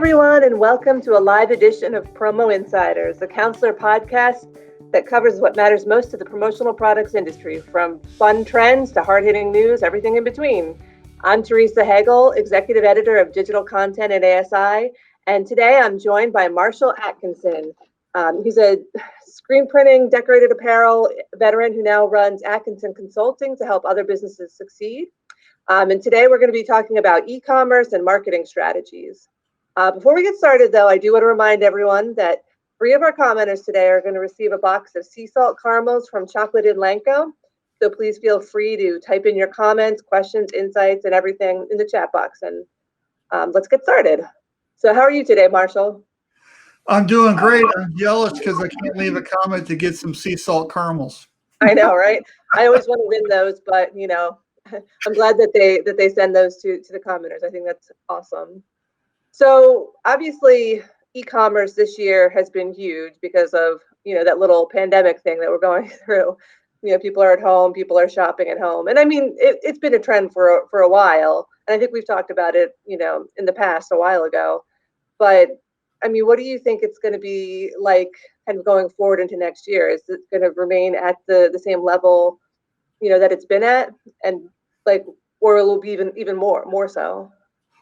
everyone, and welcome to a live edition of Promo Insiders, the counselor podcast that covers what matters most to the promotional products industry, from fun trends to hard-hitting news, everything in between. I'm Teresa Hagel, executive editor of digital content at ASI, and today I'm joined by Marshall Atkinson. He's a screen printing, decorated apparel veteran who now runs Atkinson Consulting to help other businesses succeed. And today we're going to be talking about e-commerce and marketing strategies. Before we get started, though, I do want to remind everyone that 3 of our commenters today are going to receive a box of sea salt caramels from Chocolate in Lanco. So please feel free to type in your comments, questions, insights, and everything in the chat box. And let's get started. So how are you today, Marshall? I'm doing great. I'm jealous because I can't leave a comment to get some sea salt caramels. I know, right? I always want to win those, but you know, I'm glad that they send those to the commenters. I think that's awesome. So obviously, e-commerce this year has been huge because of, that little pandemic thing that we're going through. People are at home, people are shopping at home. And I mean, it's been a trend for a while. And I think we've talked about it, in the past a while ago. But I mean, what do you think it's going to be like kind of going forward into next year? Is it going to remain at the same level, that it's been at? And or will it be even more so?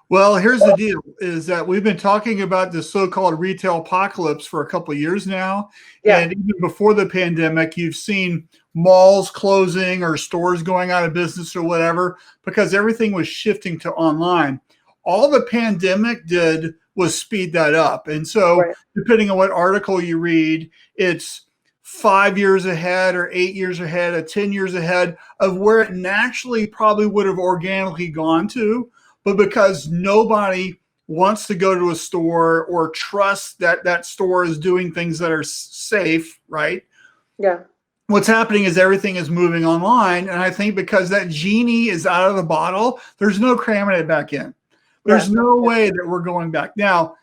Well, here's the deal, is that we've been talking about the so-called retail apocalypse for a couple of years now. Yeah. And even before the pandemic, you've seen malls closing or stores going out of business or whatever, because everything was shifting to online. All the pandemic did was speed that up. And so Depending on what article you read, it's 5 years ahead or 8 years ahead or 10 years ahead of where it naturally probably would have organically gone to. But because nobody wants to go to a store or trust that that store is doing things that are safe, right? Yeah. What's happening is everything is moving online. And I think because that genie is out of the bottle, there's no cramming it back in. There's no way that we're going back. Now,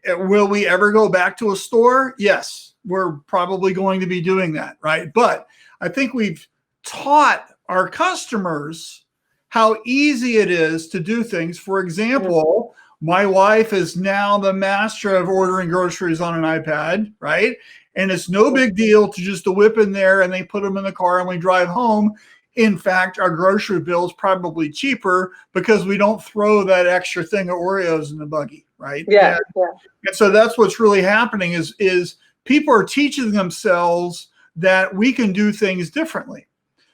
will we ever go back to a store? Yes, we're probably going to be doing that, right? But I think we've taught our customers how easy it is to do things. For example, my wife is now the master of ordering groceries on an iPad, right? And it's no big deal to just whip in there and they put them in the car and we drive home. In fact, our grocery bill is probably cheaper because we don't throw that extra thing of Oreos in the buggy, right? Yeah. And so that's what's really happening is people are teaching themselves that we can do things differently.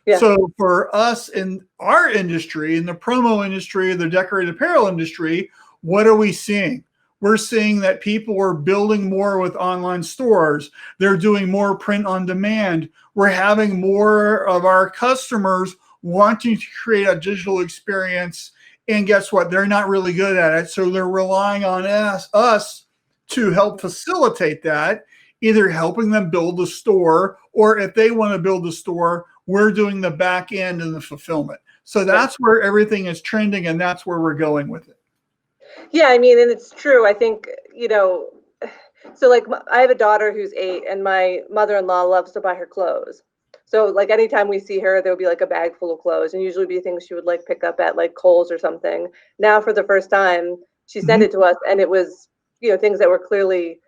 Yeah. So for us in our industry, in the promo industry, the decorated apparel industry, what are we seeing? We're seeing that people are building more with online stores. They're doing more print on demand. We're having more of our customers wanting to create a digital experience. And guess what? They're not really good at it. So they're relying on us to help facilitate that, either helping them build the store, or if they want to build the store, we're doing the back end and the fulfillment. So that's where everything is trending, and that's where we're going with it. Yeah, I mean, and it's true. I think, so I have a daughter who's 8, and my mother-in-law loves to buy her clothes. So anytime we see her, there'll be a bag full of clothes, and usually be things she would pick up at Kohl's or something. Now, for the first time, she sent it to us, and it was, things that were clearly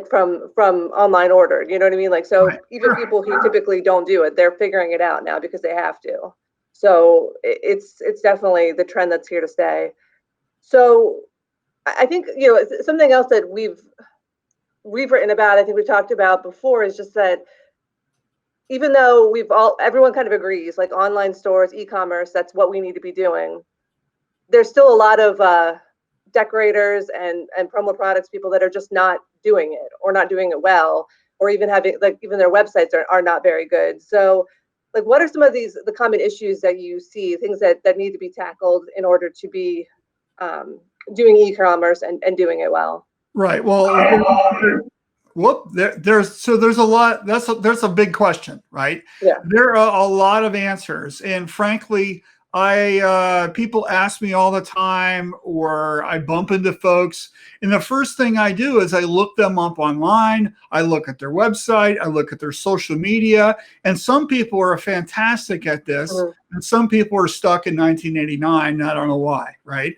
from online ordered, you know what I mean? Even people who typically don't do it, they're figuring it out now because they have to. So it's definitely the trend that's here to stay. So I think, something else that we've written about, I think we've talked about before, is just that even though everyone kind of agrees, online stores, e-commerce, that's what we need to be doing. There's still a lot of decorators and promo products people that are just not doing it, or not doing it well, or even having even their websites are not very good. So what are some of the common issues that you see, things that need to be tackled in order to be doing e-commerce and doing it well? Right. Well, there's a lot. There's a big question, right? Yeah. There are a lot of answers, and frankly, People ask me all the time, or I bump into folks, and the first thing I do is I look them up online. I look at their website. I look at their social media, and some people are fantastic at this, and some people are stuck in 1989. I don't know why, right?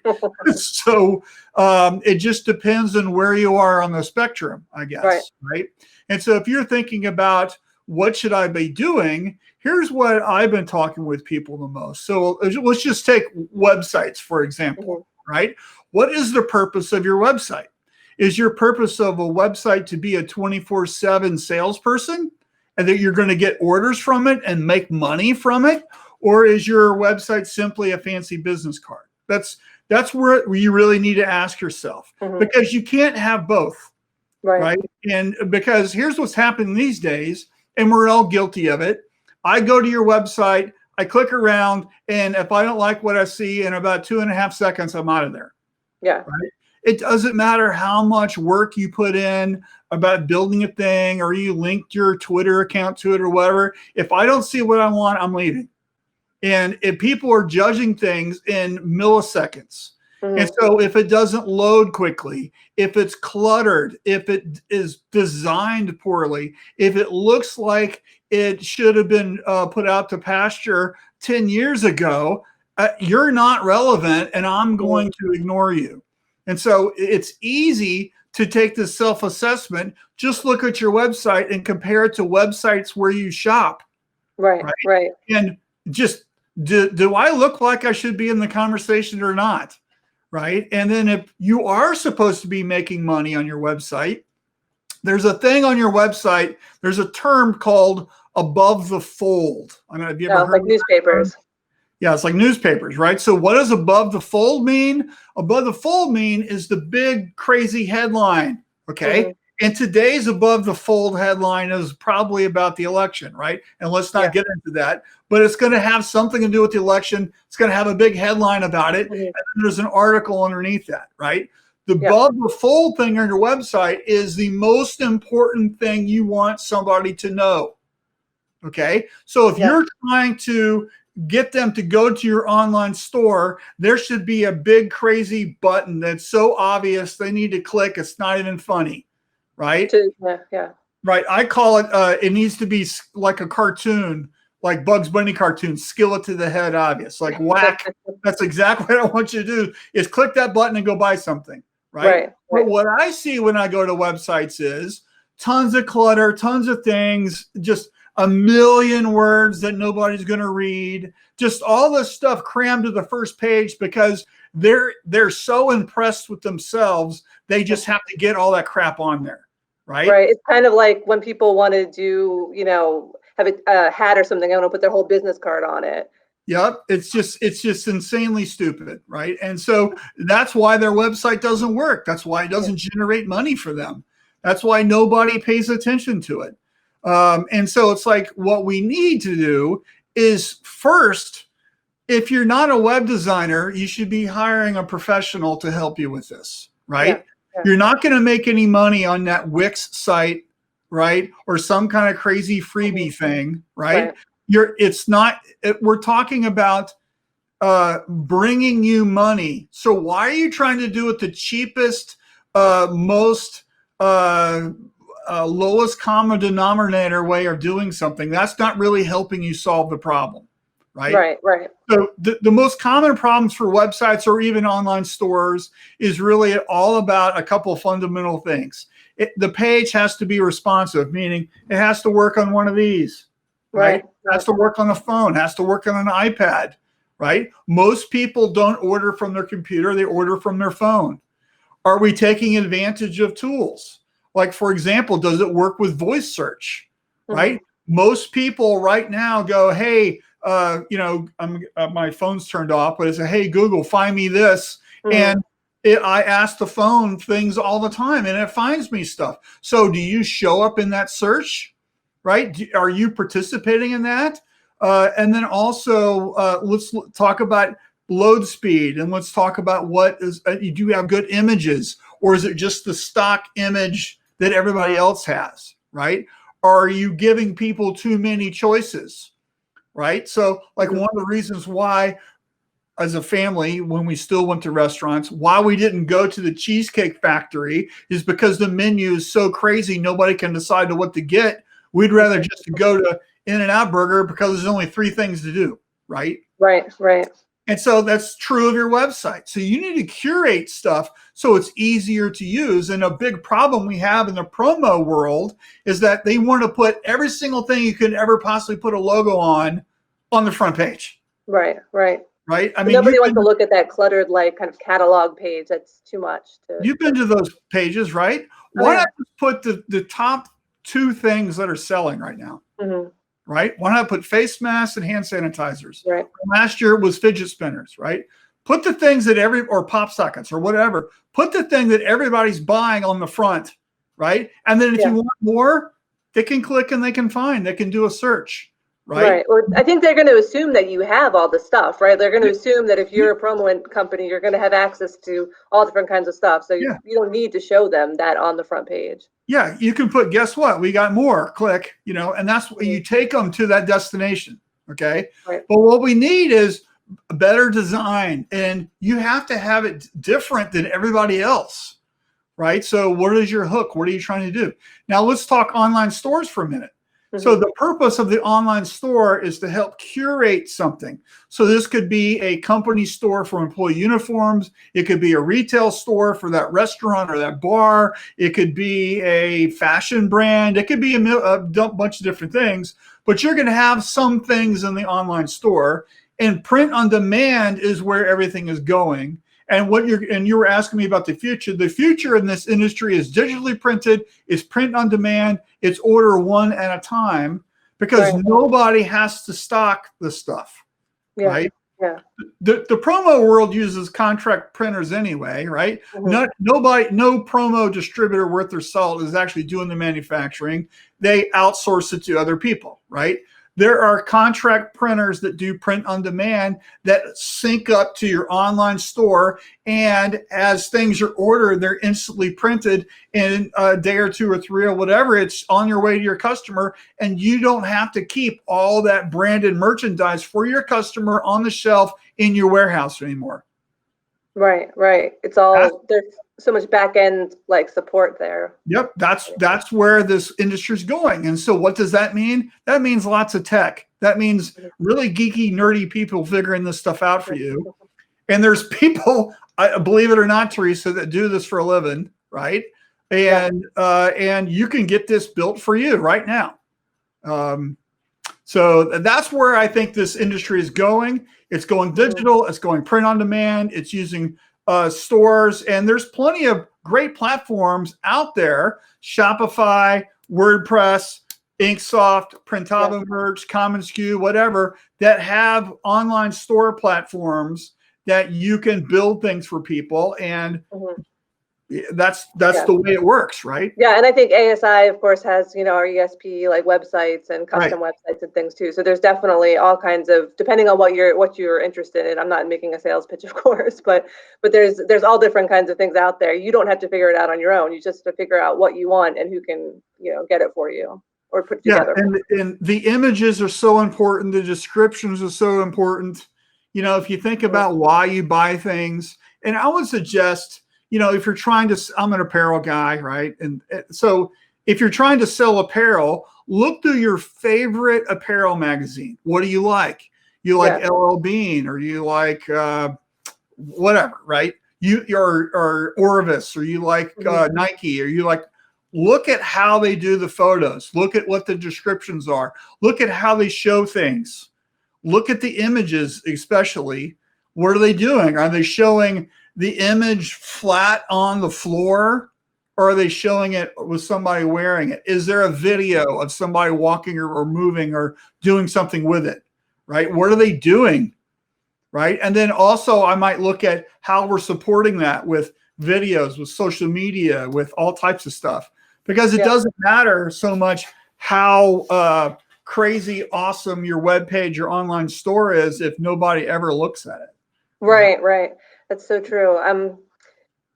So it just depends on where you are on the spectrum, I guess, right? And so if you're thinking about what should I be doing, here's what I've been talking with people the most. So let's just take websites, for example, right? What is the purpose of your website? Is your purpose of a website to be a 24/7 salesperson and that you're going to get orders from it and make money from it? Or is your website simply a fancy business card? That's where you really need to ask yourself, because you can't have both, right? And because here's what's happening these days, and we're all guilty of it. I go to your website, I click around, and if I don't like what I see, in about 2.5 seconds, I'm out of there. Yeah. Right? It doesn't matter how much work you put in about building a thing, or you linked your Twitter account to it or whatever. If I don't see what I want, I'm leaving. And if people are judging things in milliseconds. And so if it doesn't load quickly, if it's cluttered, if it is designed poorly, if it looks like it should have been put out to pasture 10 years ago, you're not relevant, and I'm going to ignore you. And so it's easy to take this self-assessment. Just look at your website and compare it to websites where you shop. Right. And just, do I look like I should be in the conversation or not? Right. And then if you are supposed to be making money on your website, there's a thing on your website. There's a term called above the fold. I mean, have you ever heard like newspapers? Yeah, it's like newspapers, right? So what does above the fold mean? Above the fold is the big crazy headline. Okay. And today's above the fold headline is probably about the election, right? And let's not get into that, but it's going to have something to do with the election. It's going to have a big headline about it. And then there's an article underneath that, right? The above the fold thing on your website is the most important thing you want somebody to know. Okay. So if you're trying to get them to go to your online store, there should be a big crazy button that's so obvious they need to click. It's not even funny. Right. Right. I call it, it needs to be like a cartoon, like Bugs Bunny cartoon, skillet to the head, obvious, like whack. That's exactly what I want you to do, is click that button and go buy something. Right. But what I see when I go to websites is tons of clutter, tons of things, just a million words that nobody's going to read, just all this stuff crammed to the first page because they're so impressed with themselves. They just have to get all that crap on there. Right. It's kind of like when people want to do, have a hat or something, I want to put their whole business card on it. Yep. It's just insanely stupid. Right. And so that's why their website doesn't work. That's why it doesn't generate money for them. That's why nobody pays attention to it. And so it's like, what we need to do is, first, if you're not a web designer, you should be hiring a professional to help you with this. Right. You're not going to make any money on that Wix site, right? Or some kind of crazy freebie thing, right? We're talking about bringing you money. So why are you trying to do it the cheapest, most lowest common denominator way of doing something? That's not really helping you solve the problem. Right. So the most common problems for websites or even online stores is really all about a couple of fundamental things. The page has to be responsive, meaning it has to work on one of these, right? It has to work on a phone, has to work on an iPad, right? Most people don't order from their computer, they order from their phone. Are we taking advantage of tools? Like, for example, does it work with voice search, right? Most people right now go, hey, my phone's turned off, but it's a, hey, Google, find me this. And I ask the phone things all the time and it finds me stuff. So do you show up in that search, right? Are you participating in that? And then also let's talk about load speed, and let's talk about what is, do you have good images, or is it just the stock image that everybody else has, right? Are you giving people too many choices? Right. So like one of the reasons why as a family when we still went to restaurants. Why we didn't go to the Cheesecake Factory is because the menu is so crazy, nobody can decide to what to get. We'd rather just go to In-N-Out Burger because there's only 3 things to do, right? Right. And so that's true of your website. So you need to curate stuff so it's easier to use. And a big problem we have in the promo world is that they want to put every single thing you could ever possibly put a logo on the front page. Right. Right. I But mean, nobody wants to look at that cluttered, like, kind of catalog page. That's too much. You've been to those pages, right? Why not just put the top 2 things that are selling right now? Mm-hmm. Right? Why not put face masks and hand sanitizers? Right. Last year it was fidget spinners, right? Put the things that or pop sockets or whatever, put the thing that everybody's buying on the front, right? And then if you want more, they can click and they can find, they can do a search, right? Well, I think they're going to assume that you have all the stuff, right? They're going to assume that if you're a promo company, you're going to have access to all different kinds of stuff. So you don't need to show them that on the front page. Yeah, you can put, guess what? We got more, click, and that's what you take them to that destination. Okay. Right. But what we need is a better design, and you have to have it different than everybody else. Right. So what is your hook? What are you trying to do? Now let's talk online stores for a minute. Mm-hmm. So the purpose of the online store is to help curate something. So this could be a company store for employee uniforms. It could be a retail store for that restaurant or that bar. It could be a fashion brand. It could be a bunch of different things, but you're going to have some things in the online store, and print on demand is where everything is going. And you were asking me about the future. The future in this industry is digitally printed, is print on demand, it's order one at a time, because nobody has to stock the stuff, right? Yeah. The promo world uses contract printers anyway, right? Mm-hmm. No promo distributor worth their salt is actually doing the manufacturing. They outsource it to other people, right? There are contract printers that do print on demand that sync up to your online store. And as things are ordered, they're instantly printed in a day or 2 or 3 or whatever. It's on your way to your customer. And you don't have to keep all that branded merchandise for your customer on the shelf in your warehouse anymore. Right. It's all, there's so much back end support there. Yep, that's where this industry is going. And so what does that mean? That means lots of tech. That means really geeky, nerdy people figuring this stuff out for you. And there's people, believe it or not, Teresa, that do this for a living, right? And you can get this built for you right now. So that's where I think this industry is going. It's going digital. It's going print on demand. It's using stores, and there's plenty of great platforms out there: Shopify, WordPress, Inksoft, Printavo Merch, commonsku, whatever, that have online store platforms that you can build things for people, and that's the way it works, right? Yeah, and I think ASI, of course, has our ESP websites and custom websites and things too. So there's definitely all kinds of, depending on what you're interested in. I'm not making a sales pitch, of course, but there's all different kinds of things out there. You don't have to figure it out on your own. You just have to figure out what you want and who can get it for you or put it together. And the images are so important. The descriptions are so important. If you think about why you buy things, and I would suggest, if you're trying to, I'm an apparel guy, right? And so if you're trying to sell apparel, look through your favorite apparel magazine. What do you like? You like LL Bean, or you like whatever, right? Or Orvis, or you like Nike, or you like, look at how they do the photos. Look at what the descriptions are. Look at how they show things. Look at the images, especially. What are they doing? Are they showing the image flat on the floor, or are they showing it with somebody wearing it? Is there a video of somebody walking or moving or doing something with it, right? What are they doing, right? And then also I might look at how we're supporting that with videos, with social media, with all types of stuff, because it doesn't matter so much how crazy awesome your webpage, your online store is, if nobody ever looks at it. Right. That's so true.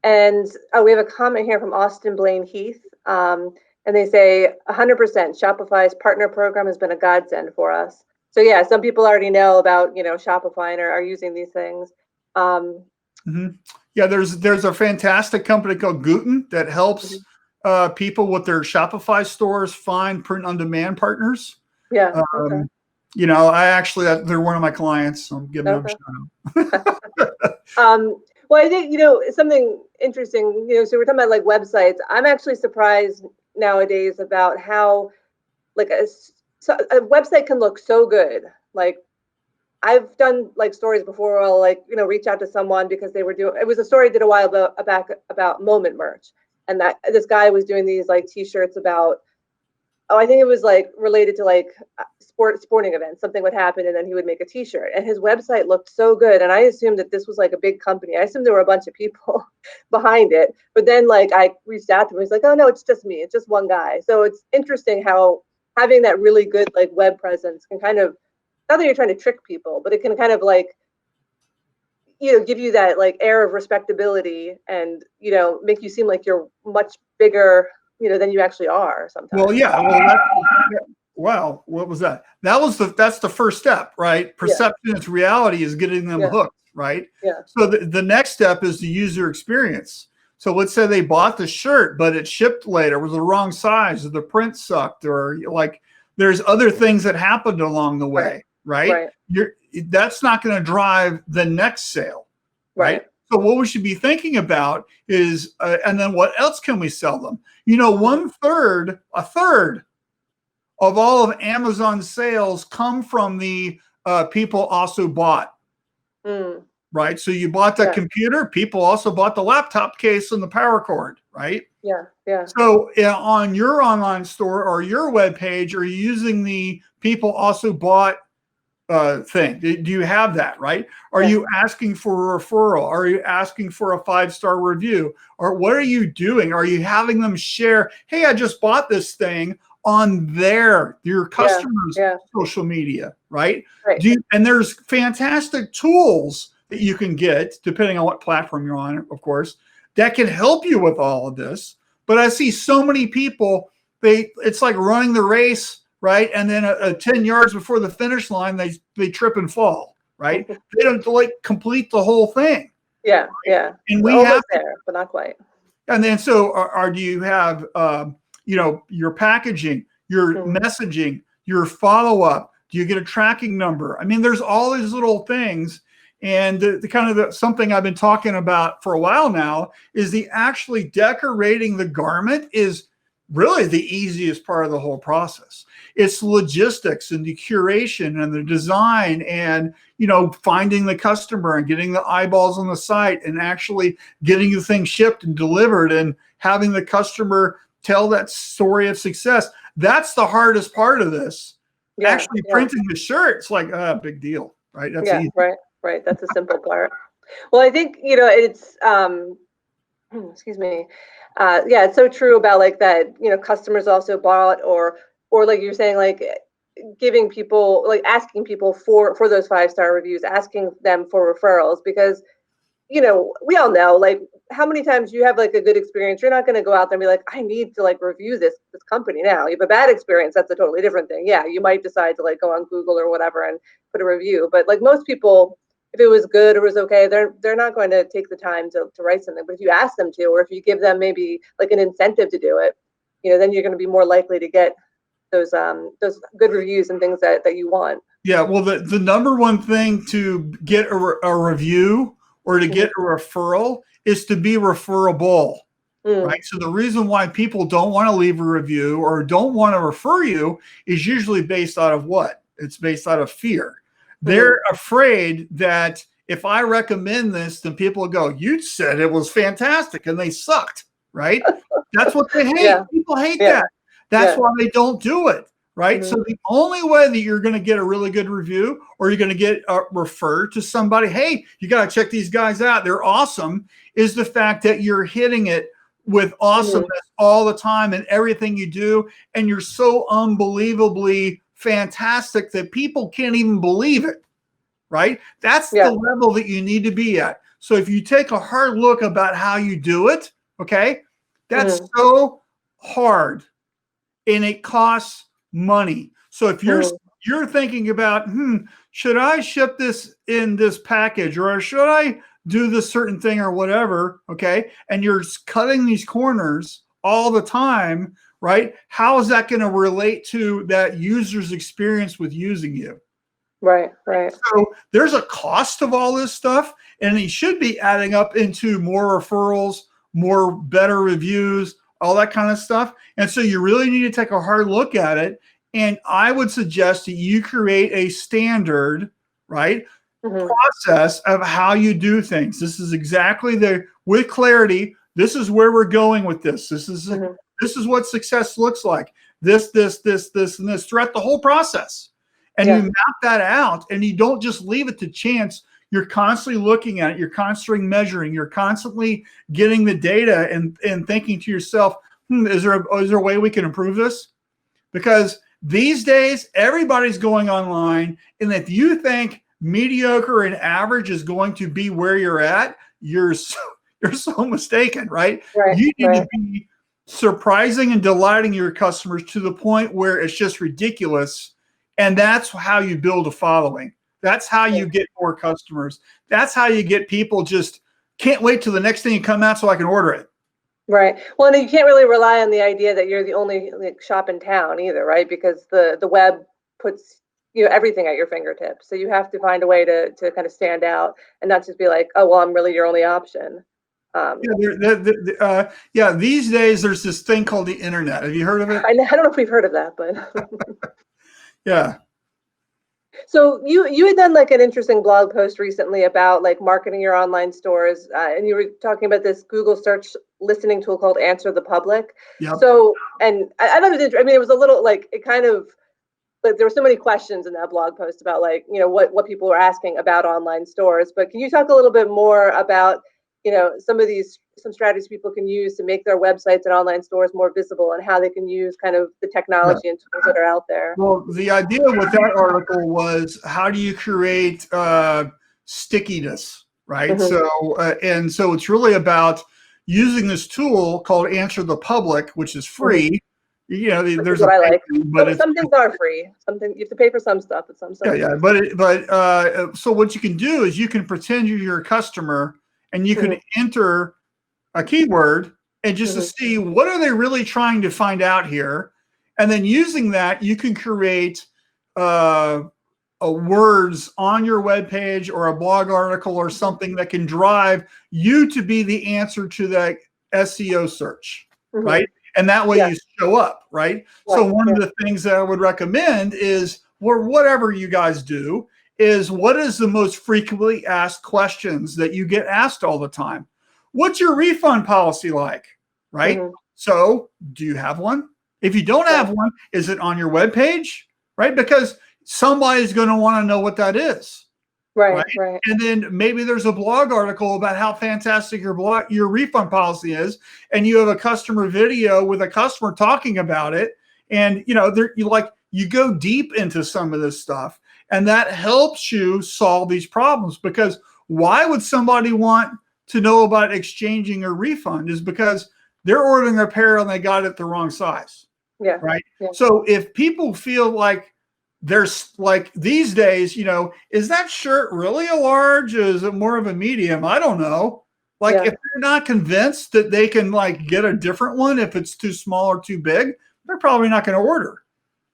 And we have a comment here from Austin Blaine Heath. And they say 100% Shopify's partner program has been a godsend for us. So yeah, some people already know about, Shopify and are using these things. Yeah, there's a fantastic company called Guten that helps Mhm. people with their Shopify stores find print on demand partners. Yeah. Okay. Um, they're one of my clients, so I'm giving them a Okay. shout out. Well, I think, something interesting, so we're talking about like websites. I'm actually surprised nowadays about how like a website can look so good. Like I've done like stories before where I'll like, reach out to someone because it was a story I did a while back about Moment merch. And that this guy was doing these like t-shirts about, I think it was like related to like sporting events. Something would happen and then he would make a t-shirt. And his website looked so good. And I assumed that this was like a big company. I assumed there were a bunch of people behind it. But then like I reached out to him. He's like, oh no, it's just me. It's just one guy. So it's interesting how having that really good like web presence can kind of, not that you're trying to trick people, but it can kind of like, give you that like air of respectability and, make you seem like you're much bigger, than you actually are Well, sometimes. yeah. Wow, what was that? That's the first step, right? Yeah. Perception is reality is getting them Yeah. hooked, right? Yeah. So the next step is the user experience. So let's say they bought the shirt, but it shipped later, was the wrong size, or the print sucked, or like there's other things that happened along the Right. way, right? Right. That's not going to drive the next sale, right? Right. So what we should be thinking about is, and then what else can we sell them? A third of all of Amazon's sales come from the people also bought, Mm. right? So you bought the Yeah. computer, people also bought the laptop case and the power cord, right? Yeah. Yeah. So on your online store or your web page, are you using the people also bought thing? Do you have that, right? Are Yeah. you asking for a referral? Are you asking for a 5-star review? Or what are you doing? Are you having them share, hey, I just bought this thing on your Yeah. customers' Yeah. social media, right? Right. And there's fantastic tools that you can get, depending on what platform you're on, of course, that can help you with all of this. But I see so many people, it's like running the race, right? And then 10 yards before the finish line, they trip and fall, right? They don't like complete the whole thing. Yeah. Right? Yeah. And we have, Almost there, but not quite. and then so do you have, your packaging, your messaging, your follow up? Do you get a tracking number? I mean, there's all these little things. And the kind of something I've been talking about for a while now is the actually decorating the garment is really the easiest part of the whole process. It's logistics and the curation and the design and, finding the customer and getting the eyeballs on the site and actually getting the thing shipped and delivered and having the customer tell that story of success. That's the hardest part of this. Yeah. Actually printing the shirt, it's like a big deal, right? That's Yeah. easy. Right. Right. That's a simple part. Well, I think, it's, excuse me. Yeah, it's so true about like that, customers also bought or like you're saying, like giving people, like asking people for those 5-star reviews, asking them for referrals, because we all know like how many times you have like a good experience, you're not going to go out there and be like, I need to like review this company now. You have a bad experience, that's a totally different thing. Yeah, you might decide to like go on Google or whatever and put a review, but like most people, if it was good or was okay, they're not going to take the time to write something. But if you ask them to, or if you give them maybe like an incentive to do it, then you're going to be more likely to get those good reviews and things that you want. Yeah, well, the number one thing to get a review or to get a referral is to be referable, right? So the reason why people don't want to leave a review or don't want to refer you is usually based out of what? It's based out of fear. They're afraid that if I recommend this, then people will go, you said it was fantastic and they sucked, right? That's what they hate. Yeah. People hate that. That's why they don't do it. Right. So the only way that you're going to get a really good review or you're going to get referred to somebody, hey, you got to check these guys out, they're awesome, is the fact that you're hitting it with awesomeness all the time and everything you do. And you're so unbelievably fantastic that people can't even believe it. Right. That's the level that you need to be at. So if you take a hard look about how you do it, okay, that's so hard and it costs money. So if you're thinking about, should I ship this in this package, or should I do this certain thing or whatever? Okay. And you're cutting these corners all the time, right? How is that going to relate to that user's experience with using you? Right, right. So there's a cost of all this stuff, and it should be adding up into more referrals, more better reviews, all that kind of stuff. And so you really need to take a hard look at it. And I would suggest that you create a standard, right, process of how you do things. This is exactly with clarity. This is where we're going with this. This is what success looks like. This, and this throughout the whole process. And you map that out, and you don't just leave it to chance. You're constantly looking at it. You're constantly measuring. You're constantly getting the data and thinking to yourself, is there a way we can improve this? Because these days, everybody's going online. And if you think mediocre and average is going to be where you're at, you're so mistaken, right? You need to be surprising and delighting your customers to the point where it's just ridiculous. And that's how you build a following. That's how you get more customers. That's how you get people just can't wait till the next thing to come out so I can order it. Right. Well, and you can't really rely on the idea that you're the only shop in town either, right? Because the web puts everything at your fingertips. So you have to find a way to kind of stand out and not just be like, oh, well, I'm really your only option. These days there's this thing called the internet. Have you heard of it? I don't know if we've heard of that, but yeah. So you had done like an interesting blog post recently about like marketing your online stores, and you were talking about this Google search listening tool called Answer the Public. Yep. So, and I thought it was interesting. I mean, it was a little like it kind of like there were so many questions in that blog post about like what people were asking about online stores. But can you talk a little bit more about some strategies people can use to make their websites and online stores more visible, and how they can use kind of the technology and tools that are out there? Well, the idea with that article was, how do you create stickiness, right? So it's really about using this tool called Answer the Public, which is free. There's what I like, but some things are free. Something you have to pay for some stuff, but some stuff. So what you can do is you can pretend you're your customer, and you can enter a keyword and just to see what are they really trying to find out here. And then using that, you can create words on your webpage or a blog article or something that can drive you to be the answer to that SEO search, right? And that way you show up, right? So one of the things that I would recommend is, or whatever you guys do, is what is the most frequently asked questions that you get asked all the time? What's your refund policy like, right? So do you have one? If you don't have one, is it on your webpage, right? Because somebody's going to want to know what that is. Right. And then maybe there's a blog article about how fantastic your refund policy is, and you have a customer video with a customer talking about it. And you go deep into some of this stuff. And that helps you solve these problems, because why would somebody want to know about exchanging a refund? Is because they're ordering a pair and they got it the wrong size. Yeah. Right. Yeah. So if people feel like there's like these days, is that shirt really a large? Is it more of a medium? I don't know. If they're not convinced that they can get a different one, if it's too small or too big, they're probably not going to order.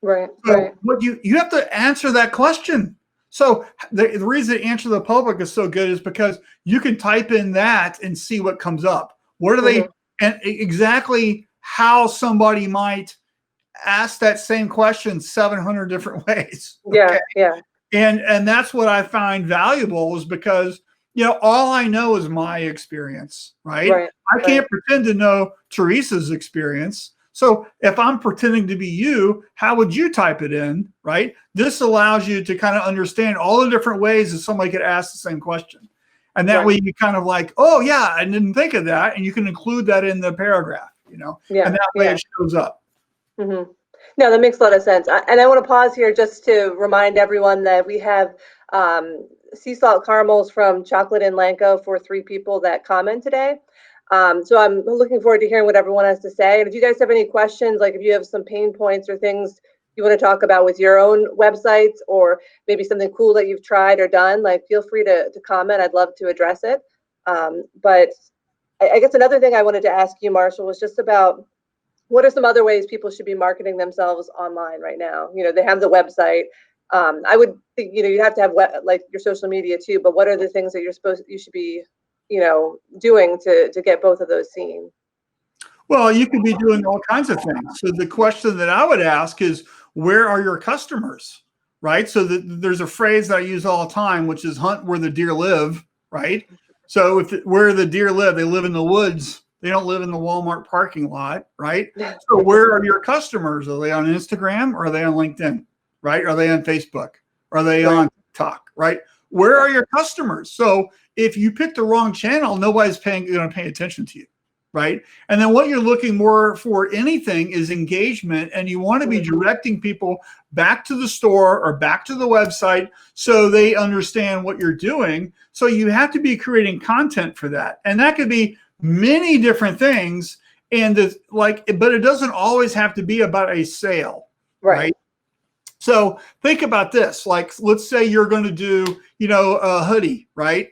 Right. So what you have to answer that question. So the reason Answer the Public is so good is because you can type in that and see what comes up. What are they, and exactly how somebody might ask that same question 700 different ways. Okay? And that's what I find valuable, is because all I know is my experience, right? I can't pretend to know Teresa's experience. So if I'm pretending to be you, how would you type it in, right? This allows you to kind of understand all the different ways that somebody could ask the same question. And that way you kind of oh yeah, I didn't think of that. And you can include that in the paragraph, and that way it shows up. No, that makes a lot of sense. And I want to pause here just to remind everyone that we have sea salt caramels from Chocolate and Lanco for 3 people that comment today. So I'm looking forward to hearing what everyone has to say. And if you guys have any questions, like if you have some pain points or things you want to talk about with your own websites, or maybe something cool that you've tried or done, like feel free to comment. I'd love to address it. But I guess another thing I wanted to ask you, Marshall, was just about what are some other ways people should be marketing themselves online right now? They have the website. I would think, you have to have like your social media too, but what are the things that you should be, doing to get both of those seen? Well, you could be doing all kinds of things. So the question that I would ask is, where are your customers, right? So there's a phrase that I use all the time, which is hunt where the deer live, right? So where the deer live, they live in the woods. They don't live in the Walmart parking lot, right? So where are your customers? Are they on Instagram, or are they on LinkedIn, right? Are they on Facebook? Are they on TikTok, right? Where are your customers? So if you pick the wrong channel, nobody's going to pay attention to you. Right. And then what you're looking more for anything is engagement. And you want to be directing people back to the store or back to the website so they understand what you're doing. So you have to be creating content for that. And that could be many different things. And but it doesn't always have to be about a sale. Right. So think about this. Like, let's say you're going to do, a hoodie. Right.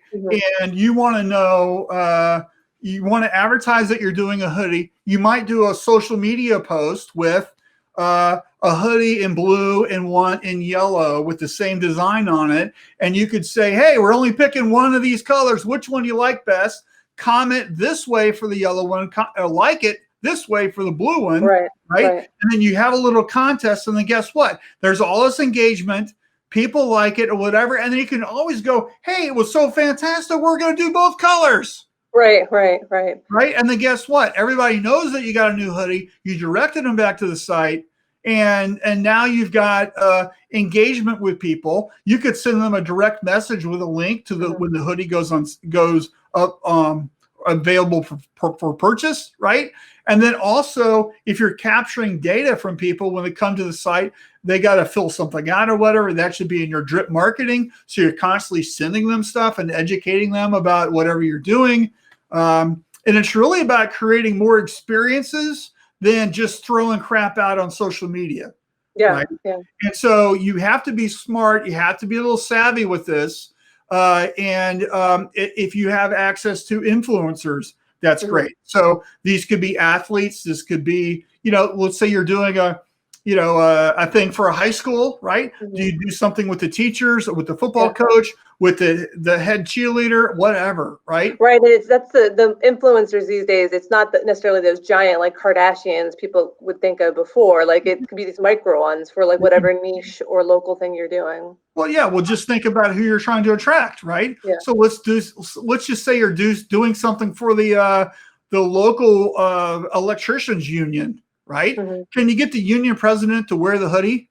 And you want to know, you want to advertise that you're doing a hoodie. You might do a social media post with a hoodie in blue and one in yellow with the same design on it. And you could say, hey, we're only picking one of these colors. Which one you like best? Comment this way for the yellow one, like it this way for the blue one. Right. And then you have a little contest. And then guess what? There's all this engagement. People like it or whatever. And then you can always go, hey, it was so fantastic. We're going to do both colors. Right. And then guess what? Everybody knows that you got a new hoodie. You directed them back to the site, and now you've got engagement with people. You could send them a direct message with a link to when the hoodie goes up available for purchase, right? And then also, if you're capturing data from people when they come to the site, they got to fill something out or whatever. That should be in your drip marketing. So you're constantly sending them stuff and educating them about whatever you're doing. And it's really about creating more experiences than just throwing crap out on social media. Right? And so you have to be smart. You have to be a little savvy with this. And if you have access to influencers, that's great. So these could be athletes. This could be, let's say you're doing a thing for a high school, right? Do you do something with the teachers, with the football coach, with the head cheerleader, whatever, right? Right. That's the influencers these days. It's not necessarily those giant like Kardashians people would think of before. Like it could be these micro ones for like whatever niche or local thing you're doing. Well, yeah. Well, just think about who you're trying to attract, right? Yeah. So let's just say you're doing something for the local electricians union. Right? Can you get the union president to wear the hoodie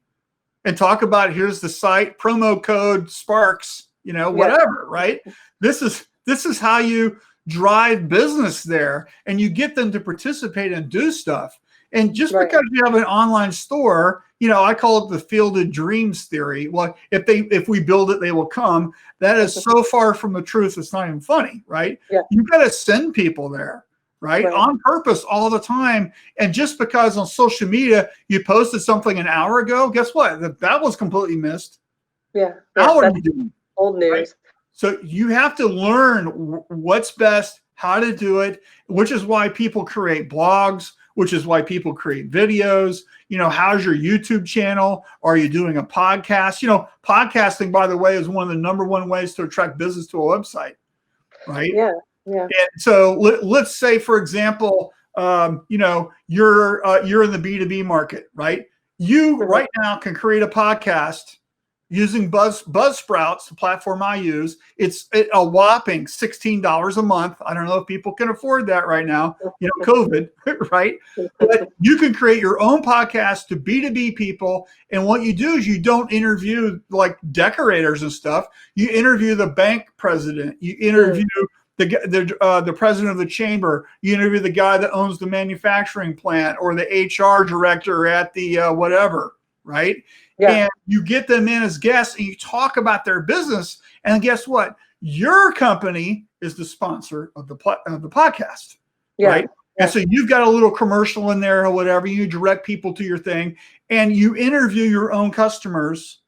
and talk about here's the site, promo code Sparks, whatever, right? This is how you drive business there, and you get them to participate and do stuff. And just because you have an online store, I call it the fielded dreams theory. Well, if we build it, they will come. That is so far from the truth. It's not even funny, right? Yeah. You've got to send people there. Right? On purpose all the time. And just because on social media you posted something an hour ago, guess what? That was completely missed. Yeah. Now what are you doing? Old news. Right? So you have to learn what's best, how to do it, which is why people create blogs, which is why people create videos. How's your YouTube channel? Are you doing a podcast? Podcasting, by the way, is one of the number one ways to attract business to a website. Right? Yeah. Yeah. And so let's say, for example, you're in the B2B market, right? You right now can create a podcast using Buzzsprout, the platform I use. It's a whopping $16 a month. I don't know if people can afford that right now, COVID, right? But you can create your own podcast to B2B people. And what you do is you don't interview like decorators and stuff. You interview the bank president. You interview the president of the chamber. You interview the guy that owns the manufacturing plant or the HR director at the whatever, right? Yeah. And you get them in as guests and you talk about their business. And guess what? Your company is the sponsor of the podcast, right? Yeah. And so you've got a little commercial in there or whatever. You direct people to your thing. and you interview your own customers,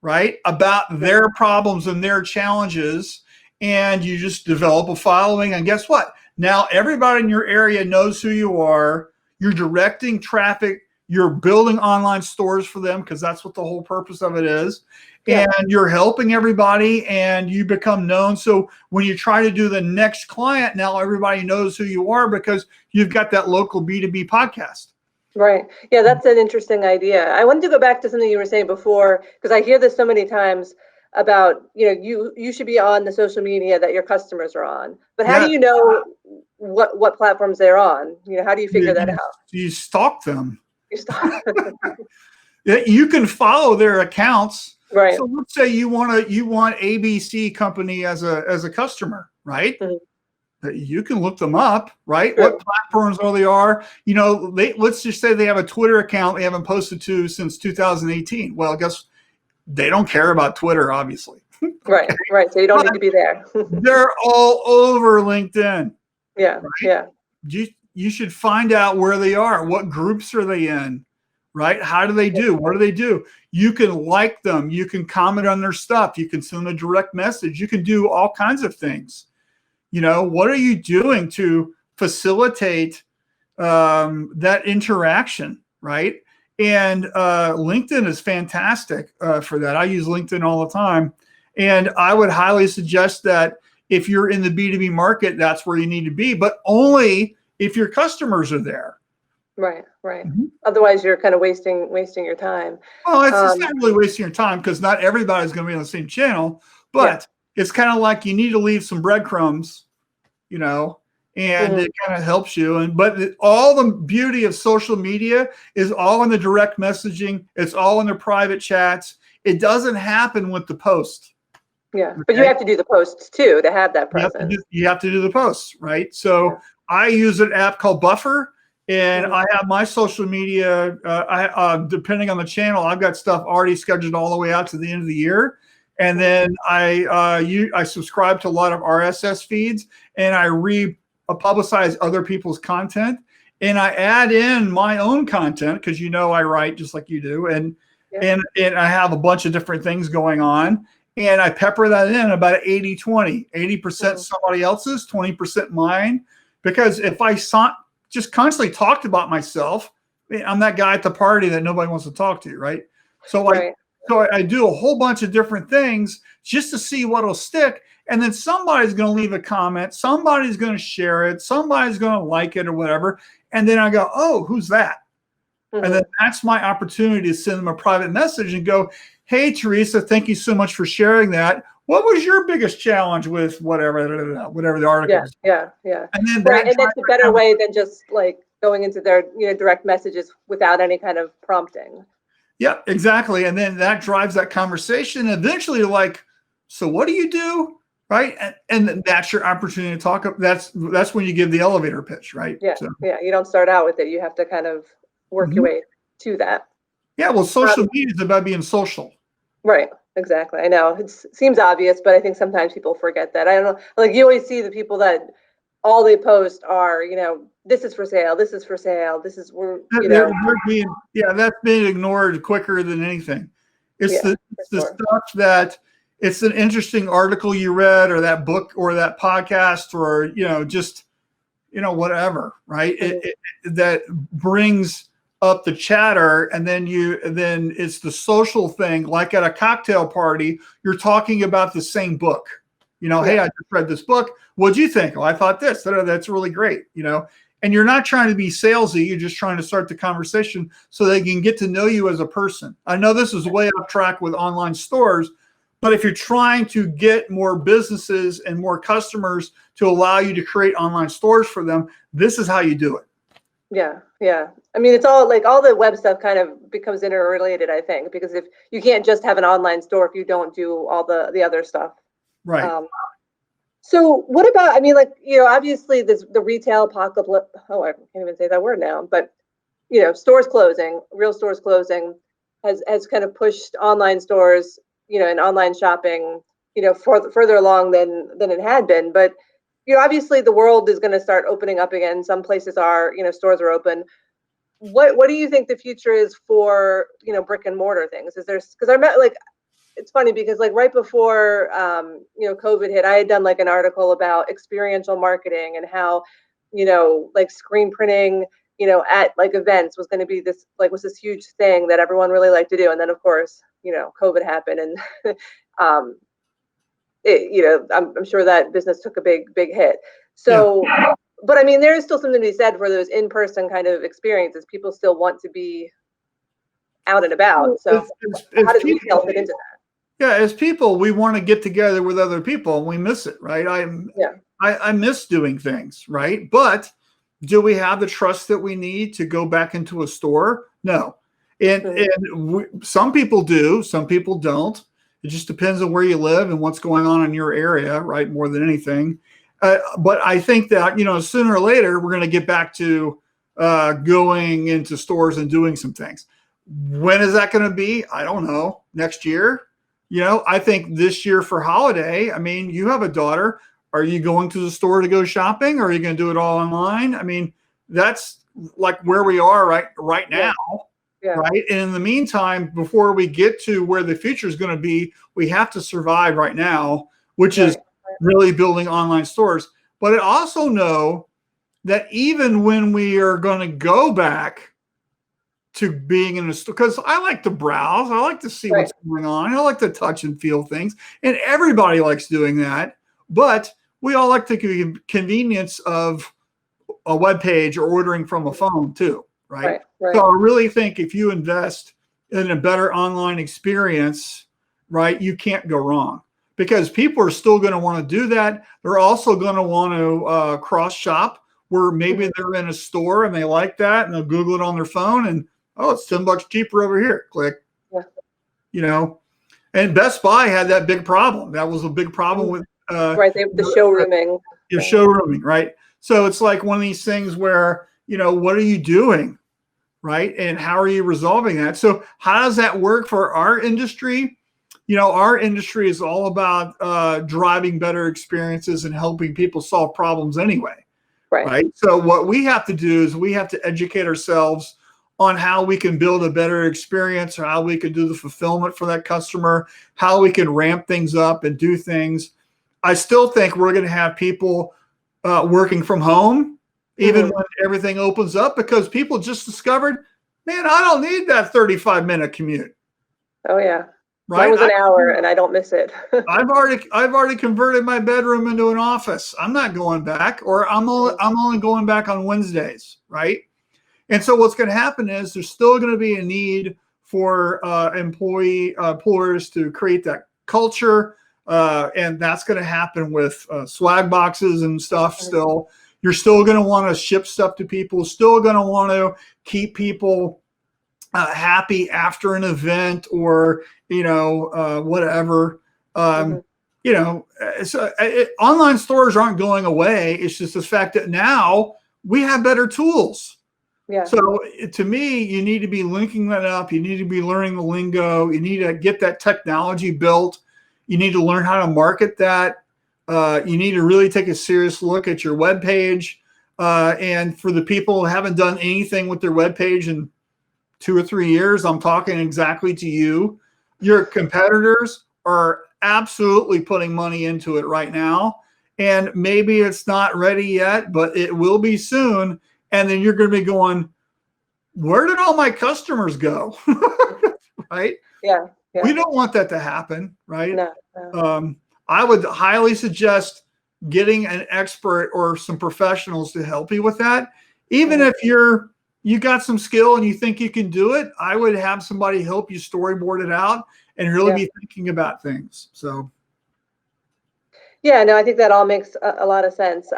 right, about their problems and their challenges, and you just develop a following. And guess what? Now everybody in your area knows who you are. You're directing traffic. You're building online stores for them because that's what the whole purpose of it is. Yeah. And you're helping everybody and you become known. So when you try to do the next client, now everybody knows who you are because you've got that local B2B podcast. Right. Yeah, that's an interesting idea. I wanted to go back to something you were saying before, because I hear this so many times about, you should be on the social media that your customers are on. But how do you know what platforms they're on? How do you figure that out? You stalk them. You stalk You can follow their accounts. Right. So let's say you want ABC company as a customer, right? Mm-hmm. You can look them up, right? Sure. What platforms they are. Let's just say they have a Twitter account they haven't posted to since 2018. Well, I guess they don't care about Twitter, obviously. Right. So you don't need to be there. They're all over LinkedIn. Yeah. Right? Yeah. You should find out where they are. What groups are they in? Right? How do they do? What do they do? You can like them. You can comment on their stuff. You can send them a direct message. You can do all kinds of things. What are you doing to facilitate that interaction, right? And LinkedIn is fantastic for that. I use LinkedIn all the time. And I would highly suggest that if you're in the B2B market, that's where you need to be, but only if your customers are there. Right. Mm-hmm. Otherwise, you're kind of wasting your time. Well, it's not really wasting your time because not everybody's going to be on the same channel, but it's kind of like you need to leave some breadcrumbs, and mm-hmm. It kind of helps you. But all the beauty of social media is all in the direct messaging. It's all in the private chats. It doesn't happen with the post. Yeah, okay? But you have to do the posts too to have that presence. You have to do the posts, right? So I use an app called Buffer. And mm-hmm. I have my social media, depending on the channel, I've got stuff already scheduled all the way out to the end of the year. And then I subscribe to a lot of RSS feeds and I publicize other people's content. And I add in my own content because, I write just like you do. And I have a bunch of different things going on. And I pepper that in about 80-20, 80% mm-hmm. somebody else's, 20% mine. Because if I just constantly talked about myself, I'm that guy at the party that nobody wants to talk to, right? So I do a whole bunch of different things just to see what'll stick. And then somebody's going to leave a comment. Somebody's going to share it. Somebody's going to like it or whatever. And then I go, oh, who's that? Mm-hmm. And then that's my opportunity to send them a private message and go, hey, Teresa, thank you so much for sharing that. What was your biggest challenge with whatever the article is? Yeah. And then that's a better way than just like going into their direct messages without any kind of prompting. Yeah, exactly. And then that drives that conversation. Eventually you're like, so what do you do? Right. And that's your opportunity to talk. That's when you give the elevator pitch, right? Yeah. So. Yeah. You don't start out with it. You have to kind of work mm-hmm. your way to that. Yeah. Well, social media is about being social. Right. Exactly. I know it seems obvious, but I think sometimes people forget that. I don't know. Like you always see the people that all they post are, this is for sale. This is for sale. This is where, that's being ignored quicker than anything. It's the stuff that it's an interesting article you read or that book or that podcast or, just, whatever, right? Mm-hmm. That brings up the chatter, and then it's the social thing. Like at a cocktail party, you're talking about the same book. Hey, I just read this book. What'd you think? Oh, I thought this. That's really great. And you're not trying to be salesy. You're just trying to start the conversation so they can get to know you as a person. I know this is way off track with online stores, but if you're trying to get more businesses and more customers to allow you to create online stores for them, this is how you do it. Yeah. I mean, it's all like all the web stuff kind of becomes interrelated, I think, because if you can't just have an online store if you don't do all the other stuff. Right. So what about, I mean, like, obviously the retail apocalypse, I can't even say that word now, but, stores closing, real stores closing has kind of pushed online stores, and online shopping, further along than it had been. But obviously the world is going to start opening up again. Some places are, stores are open. what do you think the future is for, brick and mortar things? Is there, because I met, like, it's funny because, like, right before COVID hit, I had done like an article about experiential marketing and how, like, screen printing, at like events was going to be this, like, was this huge thing that everyone really liked to do. And then of course, COVID happened, and I'm sure that business took a big hit. So, yeah. But I mean, there is still something to be said for those in-person kind of experiences. People still want to be out and about. So how does retail fit into that? Yeah, as people, we want to get together with other people, and we miss it, right? I miss doing things, right? But do we have the trust that we need to go back into a store? No. Some people do, some people don't. It just depends on where you live and what's going on in your area, right? More than anything. But I think that, sooner or later, we're going to get back to going into stores and doing some things. When is that going to be? I don't know. Next year? I think this year for holiday, I mean, you have a daughter. Are you going to the store to go shopping, or are you going to do it all online? I mean, that's like where we are right now. Yeah. Right. And in the meantime, before we get to where the future is going to be, we have to survive right now, which is really building online stores. But I also know that even when we are going to go back to being in a store, because I like to browse, I like to see what's going on, I like to touch and feel things, and everybody likes doing that. But we all like the convenience of a web page or ordering from a phone too, right? So I really think if you invest in a better online experience, right, you can't go wrong, because people are still going to want to do that. They're also going to want to cross shop, where maybe they're in a store and they like that, and they'll Google it on their phone, and oh, it's $10 cheaper over here. Click. Yeah. And Best Buy had that big problem. That was a big problem with the showrooming. Showrooming, right? So it's like one of these things where, what are you doing, right? And how are you resolving that? So how does that work for our industry? Our industry is all about driving better experiences and helping people solve problems anyway, right? So what we have to do is we have to educate ourselves on how we can build a better experience, or how we can do the fulfillment for that customer, how we can ramp things up and do things. I still think we're going to have people working from home, even when everything opens up, because people just discovered, man, I don't need that 35-minute commute. Oh yeah. Right. That was an hour and I don't miss it. I've already converted my bedroom into an office. I'm not going back, or I'm only going back on Wednesdays. Right. And so what's going to happen is there's still going to be a need for employers to create that culture. And that's going to happen with swag boxes and stuff. Still, you're still going to want to ship stuff to people, still going to want to keep people happy after an event, or, whatever. Online stores aren't going away. It's just the fact that now we have better tools. Yeah. So to me, you need to be linking that up. You need to be learning the lingo. You need to get that technology built. You need to learn how to market that. You need to really take a serious look at your web page. And for the people who haven't done anything with their web page in 2 or 3 years, I'm talking exactly to you. Your competitors are absolutely putting money into it right now. And maybe it's not ready yet, but it will be soon. And then you're going to be going, where did all my customers go? Right? Yeah. We don't want that to happen, right? No. I would highly suggest getting an expert or some professionals to help you with that. Even if you got some skill and you think you can do it, I would have somebody help you storyboard it out and really be thinking about things. So. Yeah, no, I think that all makes a lot of sense.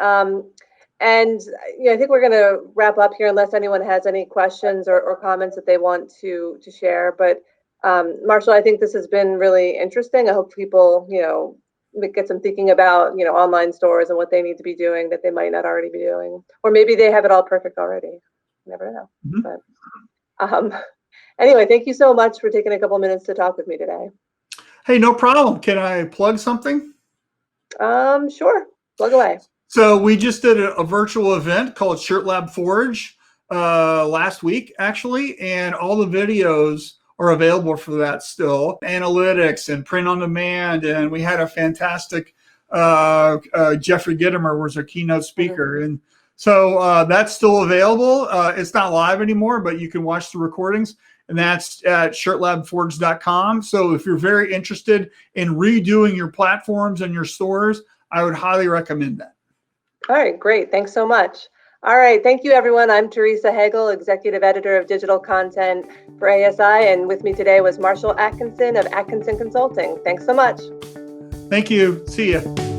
And I think we're going to wrap up here, unless anyone has any questions or comments that they want to share. But Marshall, I think this has been really interesting. I hope people, get some thinking about, online stores and what they need to be doing that they might not already be doing, or maybe they have it all perfect already. You never know. But anyway, thank you so much for taking a couple minutes to talk with me today. Hey, no problem. Can I plug something? Sure. Plug away. So we just did a virtual event called Shirt Lab Forge. last week, actually, and all the videos are available for that still. Analytics and print on demand, and we had a fantastic Jeffrey Gitomer was our keynote speaker, and so that's still available. It's not live anymore, but you can watch the recordings, and that's at shirtlabforge.com. So if you're very interested in redoing your platforms and your stores, I would highly recommend that. All right, great. Thanks so much. All right, thank you, everyone. I'm Teresa Hagel, Executive Editor of Digital Content for ASI, and with me today was Marshall Atkinson of Atkinson Consulting. Thanks so much. Thank you. See you.